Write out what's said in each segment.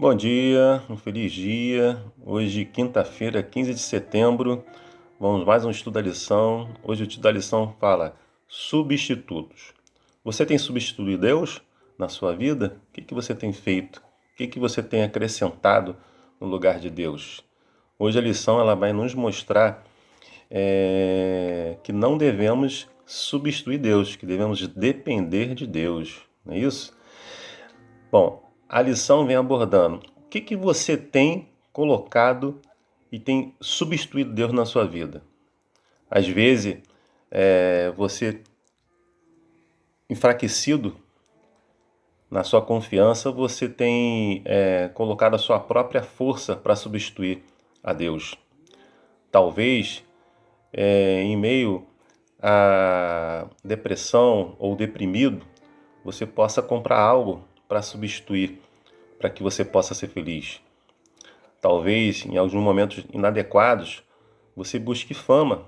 Bom dia, um feliz dia. Hoje, quinta-feira, 15 de setembro, vamos mais um estudo da lição. Hoje o estudo da lição fala substitutos. Você tem substituído Deus na sua vida? O que você tem feito? O que você tem acrescentado no lugar de Deus? Hoje a lição ela vai nos mostrar que não devemos substituir Deus, que devemos depender de Deus, não é isso? Bom, a lição vem abordando o que você tem colocado e tem substituído Deus na sua vida. Às vezes, você enfraquecido na sua confiança, você tem colocado a sua própria força para substituir a Deus. Talvez, em meio à depressão ou deprimido, você possa comprar algo para substituir, para que você possa ser feliz. Talvez, em alguns momentos inadequados, você busque fama.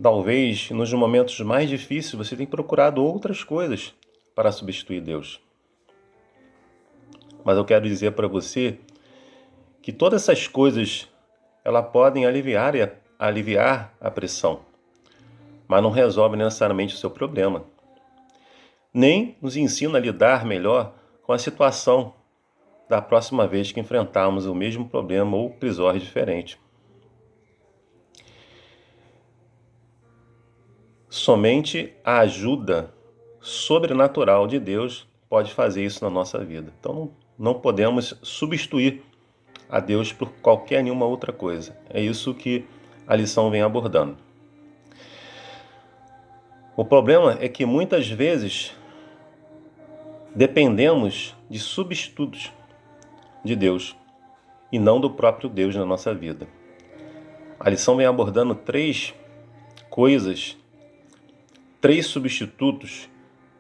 Talvez, nos momentos mais difíceis, você tenha procurado outras coisas para substituir Deus. Mas eu quero dizer para você que todas essas coisas, elas podem aliviar a pressão, mas não resolvem necessariamente o seu problema. Nem nos ensina a lidar melhor com a situação da próxima vez que enfrentarmos o mesmo problema ou prisões diferentes. Somente a ajuda sobrenatural de Deus pode fazer isso na nossa vida. Então não podemos substituir a Deus por qualquer nenhuma outra coisa. É isso que a lição vem abordando. O problema é que muitas vezes dependemos de substitutos de Deus e não do próprio Deus na nossa vida. A lição vem abordando três substitutos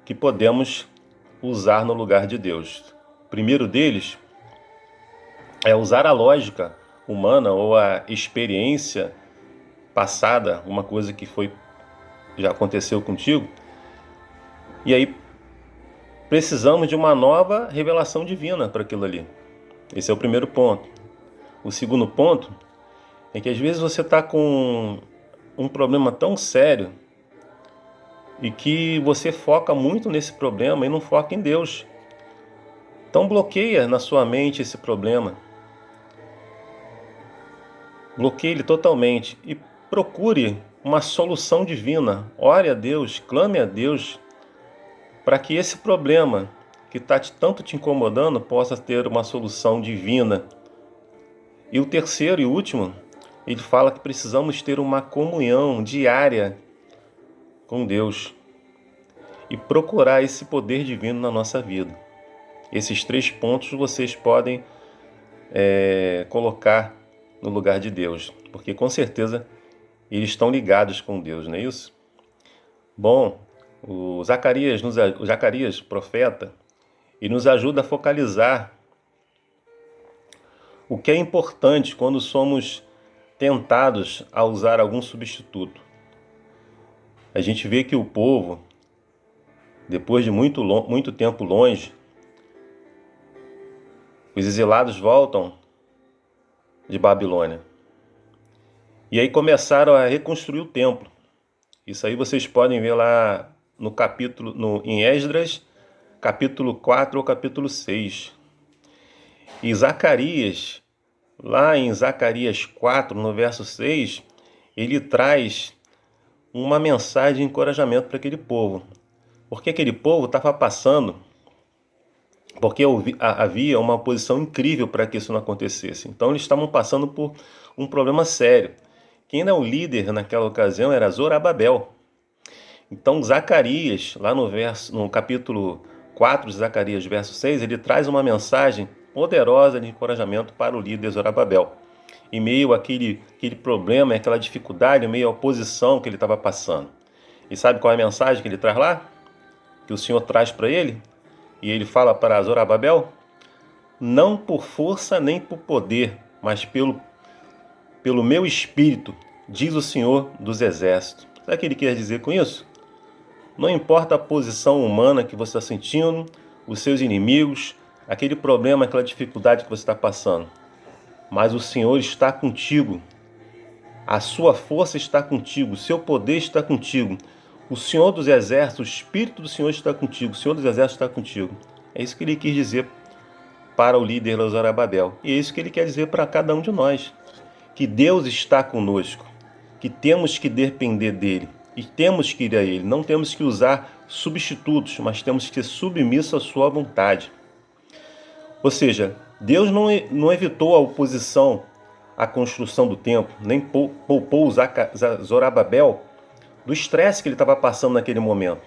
que podemos usar no lugar de Deus. O primeiro deles é usar a lógica humana ou a experiência passada, uma coisa que já aconteceu contigo, e aí precisamos de uma nova revelação divina para aquilo ali. Esse é o primeiro ponto. O segundo ponto é que às vezes você está com um problema tão sério e que você foca muito nesse problema e não foca em Deus. Então bloqueia na sua mente esse problema. Bloqueie ele totalmente e procure uma solução divina. Ore a Deus, clame a Deus para que esse problema que está tanto te incomodando possa ter uma solução divina. E o terceiro e último, ele fala que precisamos ter uma comunhão diária com Deus e procurar esse poder divino na nossa vida. Esses três pontos vocês podem colocar no lugar de Deus, porque com certeza eles estão ligados com Deus, não é isso? Bom, o Zacarias, profeta, ele nos ajuda a focalizar o que é importante quando somos tentados a usar algum substituto. A gente vê que o povo, depois de muito tempo longe, os exilados voltam de Babilônia. E aí começaram a reconstruir o templo. Isso aí vocês podem ver lá no capítulo, em Esdras, capítulo 4 ou capítulo 6. E Zacarias, lá em Zacarias 4, no verso 6, ele traz uma mensagem de encorajamento para aquele povo. Porque aquele povo estava passando, porque havia uma oposição incrível para que isso não acontecesse. Então eles estavam passando por um problema sério. Quem era o líder naquela ocasião era Zorobabel. Então Zacarias, lá no capítulo 4 de Zacarias, verso 6, ele traz uma mensagem poderosa de encorajamento para o líder Zorobabel. Em meio àquele problema, aquela dificuldade, em meio à oposição que ele estava passando. E sabe qual é a mensagem que ele traz lá? Que o Senhor traz para ele? E ele fala para Zorobabel: não por força nem por poder, mas pelo meu espírito, diz o Senhor dos Exércitos. Sabe o que ele quer dizer com isso? Não importa a posição humana que você está sentindo, os seus inimigos, aquele problema, aquela dificuldade que você está passando. Mas o Senhor está contigo. A sua força está contigo, o seu poder está contigo. O Senhor dos Exércitos, o Espírito do Senhor está contigo, o Senhor dos Exércitos está contigo. É isso que ele quis dizer para o líder Zorobabel. E é isso que ele quer dizer para cada um de nós. Que Deus está conosco, que temos que depender dele e temos que ir a ele. Não temos que usar substitutos, mas temos que ser submissos à sua vontade. Ou seja, Deus não evitou a oposição à construção do templo, nem poupou Zorobabel do estresse que ele estava passando naquele momento,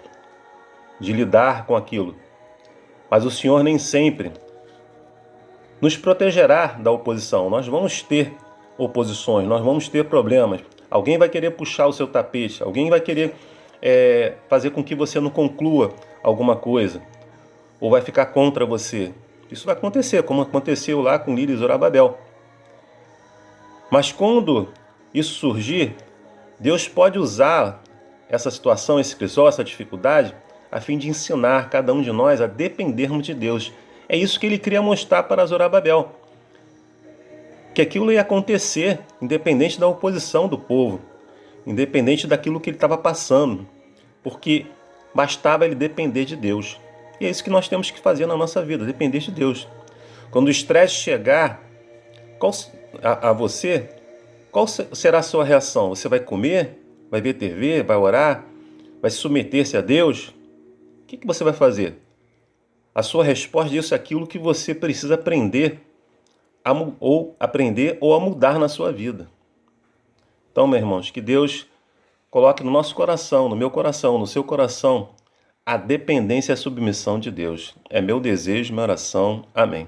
de lidar com aquilo. Mas o Senhor nem sempre nos protegerá da oposição. Nós vamos ter oposições, nós vamos ter problemas. Alguém vai querer puxar o seu tapete, alguém vai querer fazer com que você não conclua alguma coisa, ou vai ficar contra você. Isso vai acontecer, como aconteceu lá com Líder e Zorobabel. Mas quando isso surgir, Deus pode usar essa situação, esse crisol, essa dificuldade, a fim de ensinar cada um de nós a dependermos de Deus. É isso que ele queria mostrar para Zorobabel. Que aquilo ia acontecer, independente da oposição do povo, independente daquilo que ele estava passando, porque bastava ele depender de Deus. E é isso que nós temos que fazer na nossa vida, depender de Deus. Quando o estresse chegar a você, qual será a sua reação? Você vai comer? Vai ver TV? Vai orar? Vai submeter-se a Deus? O que você vai fazer? A sua resposta disso é aquilo que você precisa aprender ou a mudar na sua vida. Então, meus irmãos, que Deus coloque no nosso coração, no meu coração, no seu coração, a dependência e a submissão de Deus. É meu desejo, minha oração. Amém.